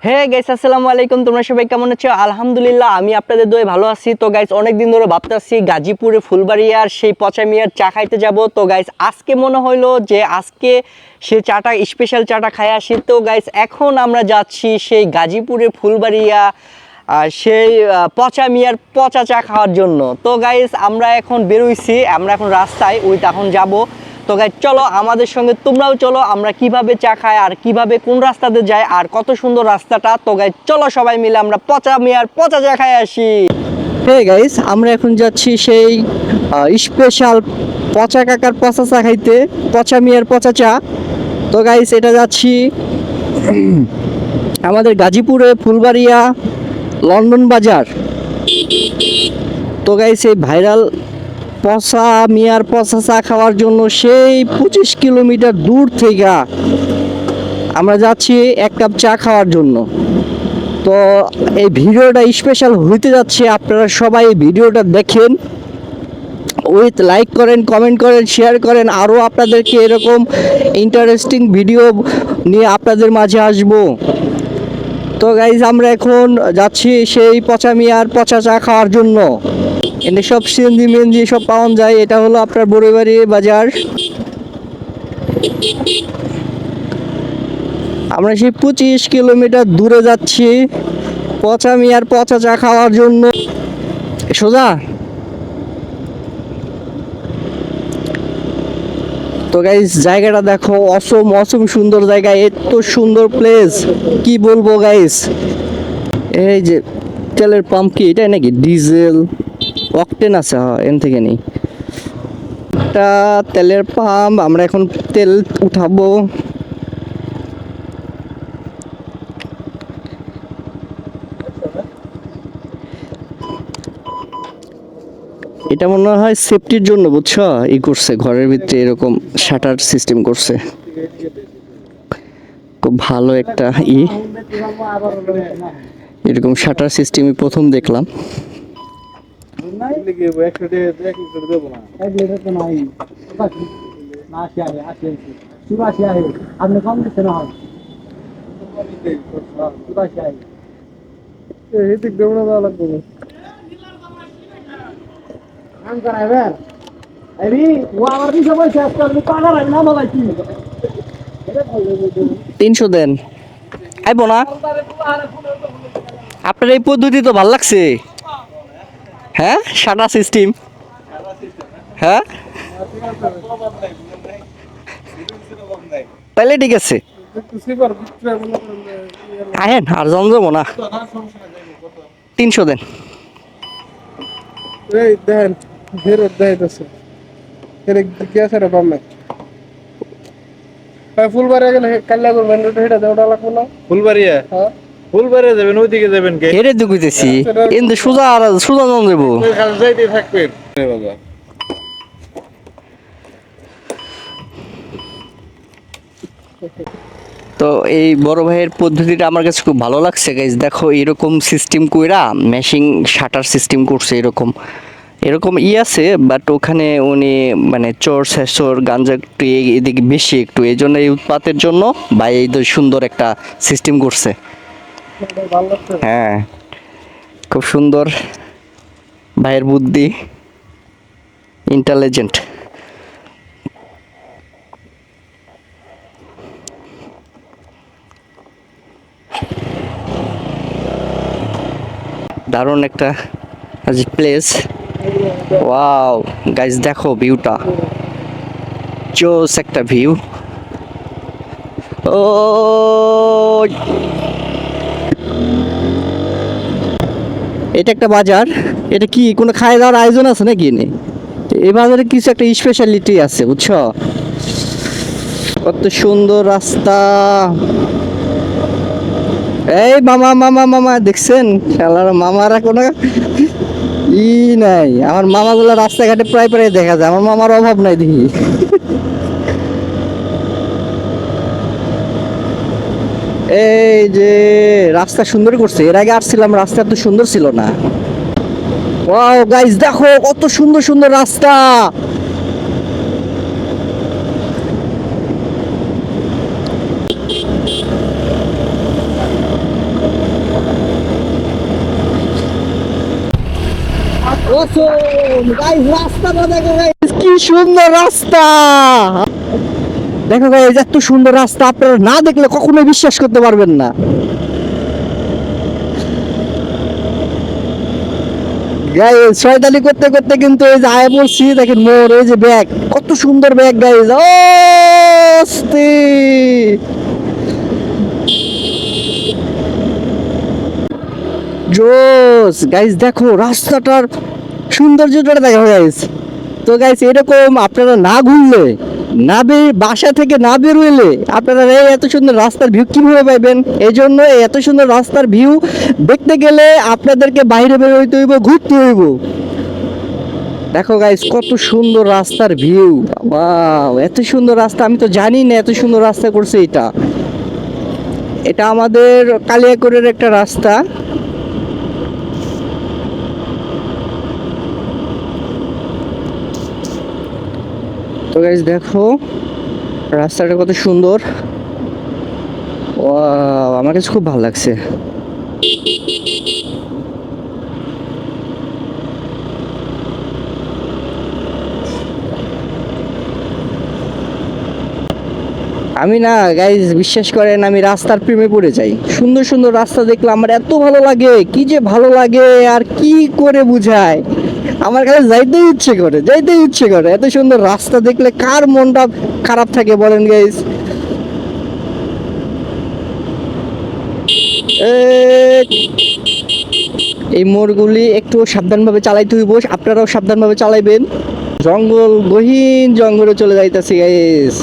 Hey guys, আসসালামু আলাইকুম। তোমরা সবাই কেমন আছো? আলহামদুলিল্লাহ, আমি আপনাদের দোয়ায় ভালো আছি। তো গাইস, অনেকদিন ধরে ভাবতেছি গাজীপুরে ফুলবাড়িয়ার সেই পচা মিয়ার চা খাইতে যাব। তো গাইস, আজকে মনে হইলো যে আজকে সে চাটা স্পেশাল চাটা খাই আসি। তো গাইস, এখন আমরা যাচ্ছি সেই গাজীপুরে ফুলবাড়িয়া সেই পচা মিয়ার পচা চা খাওয়ার জন্য। তো গাইস, আমরা এখন বেরোইছি, আমরা এখন রাস্তায় এখন যাব। তো গাইস, চলো আমাদের সঙ্গে তোমরাও চলো, আমরা কিভাবে চা খাই আর কিভাবে কোন রাস্তাতে যাই আর কত সুন্দর রাস্তাটা। তো গাইস, চলো সবাই মিলে আমরা পচা মিয়ার পচা চা খাই আসি। হে গাইস, আমরা এখন যাচ্ছি সেই স্পেশাল পচা কাকার পচা চা খাইতে, পচা মিয়ার পচা চা। তো গাইস, এটা যাচ্ছি আমাদের গাজীপুরে ফুলবাড়িয়া লন্ডন বাজার। তো গাইস, এই ভাইরাল পচা মিয়ার পচা চা খাওয়ার জন্য সেই 25 কিলোমিটার দূর থেকে আমরা যাচ্ছি এক কাপ চা খাওয়ার জন্য। তো এই ভিডিওটা স্পেশাল হইতে যাচ্ছে, আপনারা সবাই এই ভিডিওটা দেখেন, উইথ লাইক করেন, কমেন্ট করেন, শেয়ার করেন। আরও আপনাদেরকে এরকম ইন্টারেস্টিং ভিডিও নিয়ে আপনাদের মাঝে আসবো। তো গাইজ, আমরা এখন যাচ্ছি সেই পচা মিয়ার পচা চা খাওয়ার জন্য। এনে সব সিএনজি মিএনজি সব পাওয়া যায়। এটা হলো আপনার বড়ইবাড়ি বাজার। আমরা সেই 25 কিলোমিটার দূরে যাচ্ছি পচা মিয়ার পচা চা খাওয়ার জন্য। সোজা। তো গাইস, জায়গাটা দেখো, অসম অসম সুন্দর জায়গা, এত সুন্দর প্লেস কি বলবো গাইস। এই যে তেলের পাম্প, কি এটাই নাকি ডিজেল অকটেন আছে? হ্যাঁ, এন থেকে নেই। একটা তেলের পাম্প, আমরা এখন তেল উঠাবো। এটা মনে হয় সেফটির জন্য, বুঝছো, ই করছে, ঘরের ভিতরে এরকম শাটার সিস্টেম করছে। খুব ভালো একটা এরকম শাটার সিস্টেমই প্রথম দেখলাম। তিনশো দেন, আইব না? আপনার এই পদ্ধতি তো ভাল লাগছে। হ্যাঁ, শাটার সিস্টেম। হ্যাঁ, তাহলে ঠিক আছে, আহেন আর জমজমো না। 300 দেন। ফুলবাড়িয়া গেলে কাল্লাগুর মেন রোড হেটা দেওয়া লাগবে না? ফুলবাড়িয়া হ্যাঁ, ফুলবাড়িয়া যাবেন, ওইদিকে যাবেন কে? হেরে দুগুইতেছি, কিন্তু সোজা সোজা জন দেবো। খালি যাইতে থাকবেন বাজার। তো এই বড় ভাইয়ের পদ্ধতিটা আমার কাছে খুব ভালো লাগছে গাইজ। দেখো, এরকম সিস্টেম কইরা মেশিং শাটার সিস্টেম করছে। এরকম এরকম আছে, বাট ওখানে উনি মানে চোর শেষর গাঞ্জা একটু এদিকে বেশি একটু, এই জন্য এই উৎপাতের জন্য ভাই এই সুন্দর একটা সিস্টেম করছে। ভালো লাগছে। হ্যাঁ, খুব সুন্দর ভাইয়ের বুদ্ধি, ইন্টেলিজেন্ট। দারুণ একটা প্লেস। ওয়াও গাইস, দেখো ভিউটা, জোস একটা ভিউ। ও, এটা একটা বাজার। এটা কি কোনো খাওয়া দাওয়ার আয়োজন আছে নাকি? এই বাজারে কিছু একটা স্পেশালিটি আছে, বুঝছো? কত সুন্দর রাস্তা। এই মামা মামা মামা, দেখছেন শালার মামারা কোনো নাই। আমার মামাগুলো রাস্তাঘাটে প্রায় প্রায় দেখা যায়, আমার মামার অভাব নাই দেখি। এই যে রাস্তা সুন্দর করছে, এর আগে আসছিলাম, রাস্তা এত সুন্দর ছিল না। ওয়াও গাইস, দেখো কত সুন্দর সুন্দর রাস্তা। অসম গাইস, রাস্তাটা দেখো গাইস, কি সুন্দর রাস্তা। দেখো গাইস, এত সুন্দর রাস্তা আপনারা না দেখলে কখনোই বিশ্বাস করতে পারবেন না। গাইস শয়তানি করতে করতে কিন্তু এই যে আয় পড়ছি, দেখেন মোর এই যে ব্যাগ, কত সুন্দর ব্যাগ গাইস। আস্তে জোস গাইস, দেখো রাস্তাটার সৌন্দর্যটা দেখো গাইস। তো গাইস এরকম আপনারা না ঘুরলে, বাসা থেকে না বের হইলে আপনারা এই এত সুন্দর রাস্তার ভিউ কিভাবে পাইবেন? এই জন্য এই এত সুন্দর রাস্তার ভিউ দেখতে গেলে আপনাদেরকে বাইরে বের হইতে হইব, ঘুরতে হইব। দেখো গাইস কত সুন্দর রাস্তার ভিউ, ওয়াও এত সুন্দর রাস্তা, আমি তো জানি না এত সুন্দর রাস্তা করছে এটা। এটা আমাদের কালিয়াকৈরের একটা রাস্তা। তো গাইস দেখো রাস্তাটা কত সুন্দর, ওয়াও আমার কাছে খুব ভালো লাগছে। আমি না গাইজ বিশ্বাস করেন, আমি রাস্তার প্রেমে পড়ে যাই। সুন্দর সুন্দর রাস্তা দেখলে আমার এত ভালো লাগে, কি যে ভালো লাগে আর কি করে বুঝায়। আমার কাছে যাইতেই ইচ্ছে করে, যাইতেই ইচ্ছে করে। এত সুন্দর রাস্তা দেখলে কার মনটা খারাপ থাকে বলেন গাইজ? এই মোড়গুলি একটু সাবধানভাবে চালাইতে হইব, আপনারাও সাবধানভাবে চালাইবেন। জঙ্গল, গহীন জঙ্গলে চলে যাইতেছি গাইজ।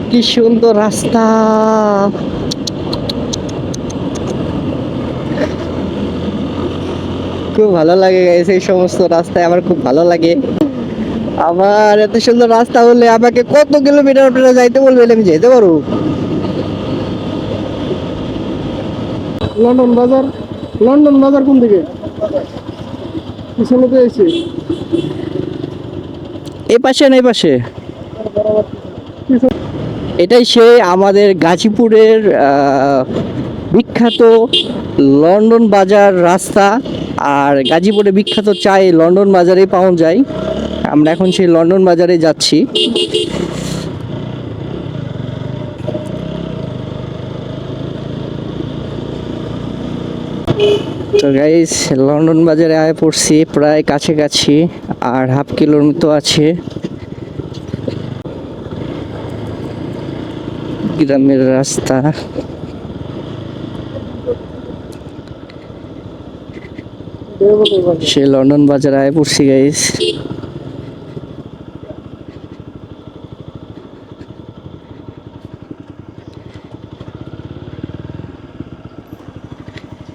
কি সুন্দর রাস্তা, খুব ভালো লাগে গাইস। এই সমস্ত রাস্তায় আমার খুব ভালো লাগে। আমার এত সুন্দর রাস্তা হলে আমাকে কত কিলোমিটার আপনারা যাইতে বলবেন, আমি যেতে পারবো। লন্ডন বাজার, লন্ডন বাজার কোন দিকে? পিছনে তো এসে এই পাশে না এই পাশে, এটাই সেই আমাদের গাজীপুরের বিখ্যাত লন্ডন বাজার রাস্তা। আর গাজীপুরে বিখ্যাত চাই লন্ডন বাজারে পাওয়া যায়। আমরা এখন সেই লন্ডন বাজারে যাচ্ছি। তো গাইস লন্ডন বাজারে আয় পড়ছি, প্রায় কাছাকাছি, আর হাফ কিলোর মতো আছে। গ্রামের রাস্তা, সে লন্ডন বাজারে আয় পড়ছি গাইস।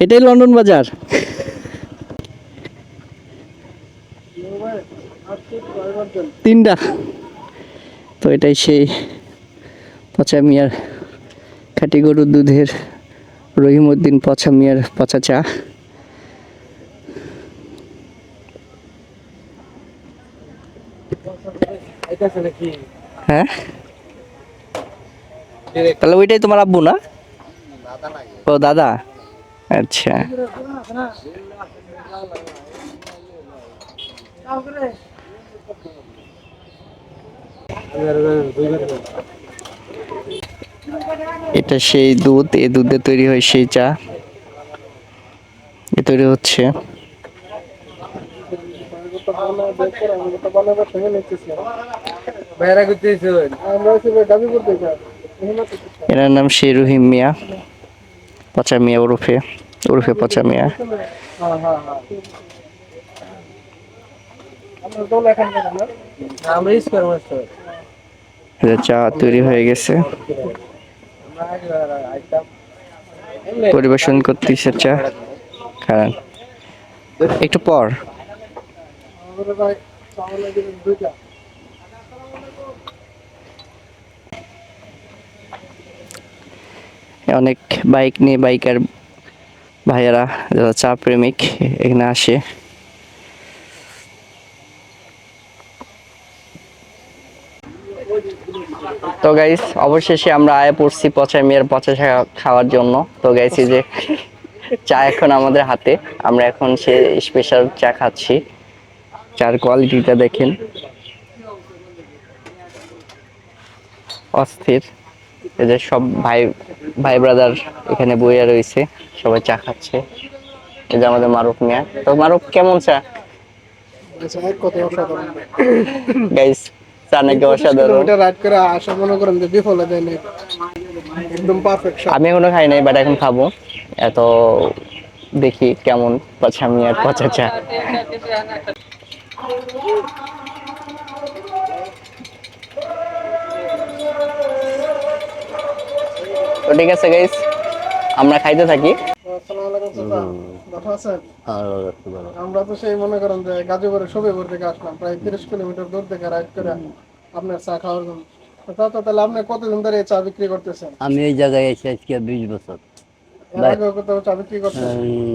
এটাই লন্ডন বাজার। তিনটা। তো এটাই সেই পচা মিয়ার খাঁটি গরুর দুধের রহিমউদ্দিন পচা মিয়ার পচা চা। হ্যাঁ, তাহলে ওইটাই তোমার আব্বু না? ও দাদা, আচ্ছা। এটা সেই দুধ, এই দুধে তৈরি হয় সেই চা, এ তৈরি হচ্ছে। এনার নাম সেই রহিম মিয়া, পচা মিয়া ওরফে পচা মিয়া। চা তৈরি হয়ে গেছে, পরিবেশন করতেছে চা। খান একটু পর। অনেক বাইক নিয়ে বাইকার ভাইয়েরা যারা চা প্রেমিক এখানে আসে। তো গাইস অবশেষে আমরা আয়া পড়ছি পচা মিয়ার পচা চা খাওয়ার জন্য। তো গাইস এই যে চা এখন আমাদের হাতে, আমরা এখন সে স্পেশাল চা খাচ্ছি। চার কোয়ালিটিটা দেখেন, অস্থির। এই যে সব ভাই ভাই ব্রাদার এখানে বইয়া রয়েছে, সবাই চা খাচ্ছে। এই যে আমাদের মারুফ মিয়া। তো মারুফ কেমন চা? আচ্ছা, এক কথা অসাধারণ। গাইস চা নাকি 25 অসাধারণ। কিলোমিটার রাইড করে আসা মনে করেন যে বিফলে যায় না, একদম পারফেক্ট। আমি এখনো খাই নাই, বাট এখন খাবো। এত দেখি কেমন পচা মিয়ার পচা চা। তো ঠিক আছে গাইস, আমরা খাইতে থাকি। আসসালামু আলাইকুম চাচা, ভালো আছেন? আমরা তো সেই মনে করেন যে গাজীপুরের শোভেপুর থেকে আসলাম, প্রায় 30 কিলোমিটার দূর থেকে রাইড করে আপনার চা খাওয়ার জন্য। তো চাচা, তাহলে আপনি কতদিন ধরে এই চা বিক্রি করতেছেন? আমি এই জায়গায় এসে আজকে 20 বছর। এর আগেও কোথাও চা বিক্রি করতেন?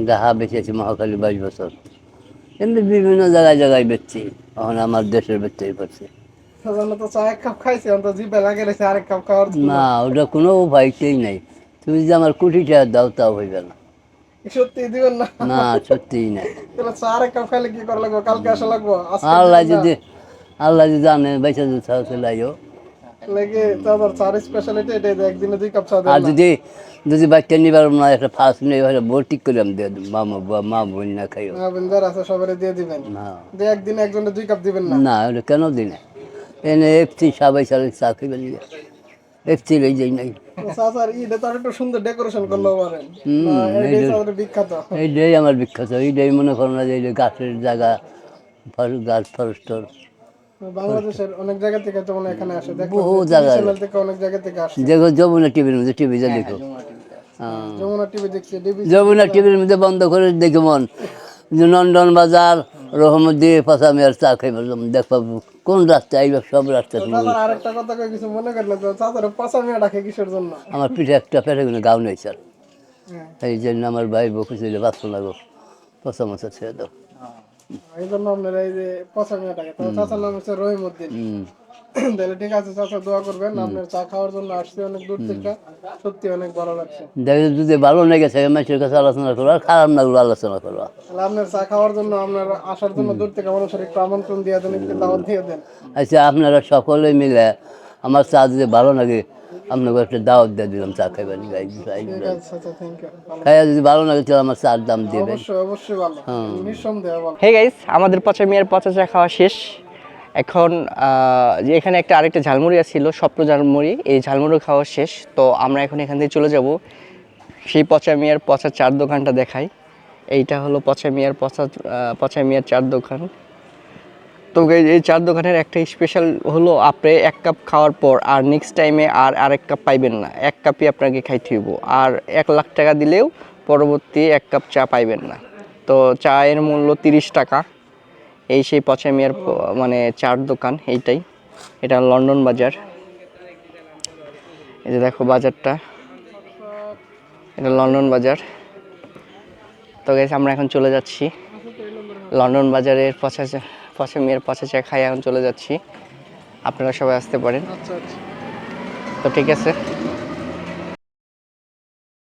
দেখা বেঁচেছি মহাখালী 22 বছর। এমনি বিভিন্ন জায়গায় জায়গায় বেচছি, এখন আমার দেশের বেচতেই পারছি সাধারণত তো চা এক কাপ খাইছি, অন্ত জিভে লাগে রয়েছে আরেক কাপ খাওয়ার জন্য। না। ওটা কোনো উপায়তেই নাই। তুমি যে আমার কোটিটা দাও তাও হইবে না। সত্যি দিবেন না? না, সত্যিই নাই। তাহলে চা আরেক কাপ খাইলে কি করা লাগবে? কালকে আসা লাগবো? আজকে আল্লাহ দিবেন না? যদি আনে বেঁচে যদি চাও চলে আইও। লাগে চাচার চার স্পেশালিটি এটাই যে একদিনে 2 কাপ চা দেন আর না। যদি বাচ্চা নিবার না, একটা ফার্স্ট নেই হলে বোর ঠিক করে আমি দিয়ে দেবো। মা বোন না খাইও। বেঞ্জার আছে, সবারে দিয়ে দিবেন। না যে একদিনে একজনে 2 কাপ দিবেন না? না, ওটা কেন দিনে এনে এফসি সবাই সালে চা খাইবে এফসি লই যাই নাই। চাচার এটা তো আর একটু সুন্দর ডেকোরেশন করলো পারেন না, এটাই চাচার বিখ্যাত। এইটাই আমার বিখ্যাত। এইটাই মনে করো না যে এই যে গাছের জায়গা, গাছ ফরেস্টর বাংলাদেশের অনেক জায়গা থেকে যেমন এখানে আসে, দেখো বহু জায়গায়। চ্যানেল থেকে অনেক জায়গা থেকে আসে। দেখো যমুনা টিভির মধ্যে, টিভিতে দেখো। যমুনা টিভি দেখছি, ডিবি যমুনা টিভির মধ্যে বন্ধ করে দেখো মন যে নন্দন বাজার রহমদ্দি পাশামিয়ার চা খাইব দেখবা কোন রাস্তা আইব, সব রাস্তা তুমি। চাচার আরেকটা কথা কই, কিছু মনে করেন না তো, চাচার পাঁচা মিয়া ডাকে কিসের জন্য? আমার পিঠে একটা পেটে কোনো গাও নেই স্যার, হ্যাঁ, এই জন্য আমার ভাই বকু ছিল বাঁচতে লাগো পচা মশা ছেড়ে দাও। এই জন্য আপনারা এই যে পাঁচা মিয়া ডাকে। তো চাচার নাম হচ্ছে রহিমউদ্দিন। তাহলে ঠিক আছে চাচা, দোয়া করবেন। আপনার চা খাওয়ার জন্য আসছি অনেক দূর থেকে, সত্যি অনেক ভালো লাগছে। দেখো যদি ভালো লেগে থাকে মানুষের কাছে আলোচনা করো, আর খারাপ না হলে আলোচনা করো। তাহলে আপনার চা খাওয়ার জন্য, আপনার আসার জন্য দূর থেকে মানুষের একটু আমন্ত্রণ দিয়ে দেন, একটু দাওয়াত দিয়ে দেন। আচ্ছা, আপনারা সকলে মিলে আমার চা যদি ভালো লাগে আপনাকে একটা দাওয়াত দিয়ে দিলাম চা খাইবেন। ঠিক আছে চাচা, থ্যাংক ইউ। খাইয়া যদি ভালো লাগে তাহলে আমার চার দাম দেবেন। অবশ্যই অবশ্যই ভালো, নিঃসন্দেহে ভালো। হে গাইস, আমাদের পচা মিয়ার পচা চা খাওয়া শেষ। এখন যে এখানে আরেকটা ঝালমুড়ি ছিল, স্বপ্ন ঝালমুড়ি, এই ঝালমুড়ি খাওয়া শেষ। তো আমরা এখন এখান থেকে চলে যাব সেই পচা মিয়ার পচা চার দোকানটা দেখাই। এইটা হলো পচা মিয়ার চার দোকান। তো guys, এই চার দোকানের একটা স্পেশাল হলো, আপনি 1 কাপ খাওয়ার পর আর নেক্সট টাইমে আরেক কাপ পাইবেন না, 1 কাপই আপনাকে খাইতে হইব। আর 1 লাখ টাকা দিলেও পরবর্তী 1 কাপ চা পাইবেন না। তো চায়ের মূল্য 30 টাকা। এই সেই পচা মিয়ার মানে চার দোকান এইটাই। এটা লন্ডন বাজার। এই যে দেখো বাজারটা, এটা লন্ডন বাজার। তো গাইস, আমরা এখন চলে যাচ্ছি লন্ডন বাজারের পচা মিয়ার পচা চা খাই এখন চলে যাচ্ছি। আপনারা সবাই আসতে পারেন। আচ্ছা আচ্ছা। তো ঠিক আছে।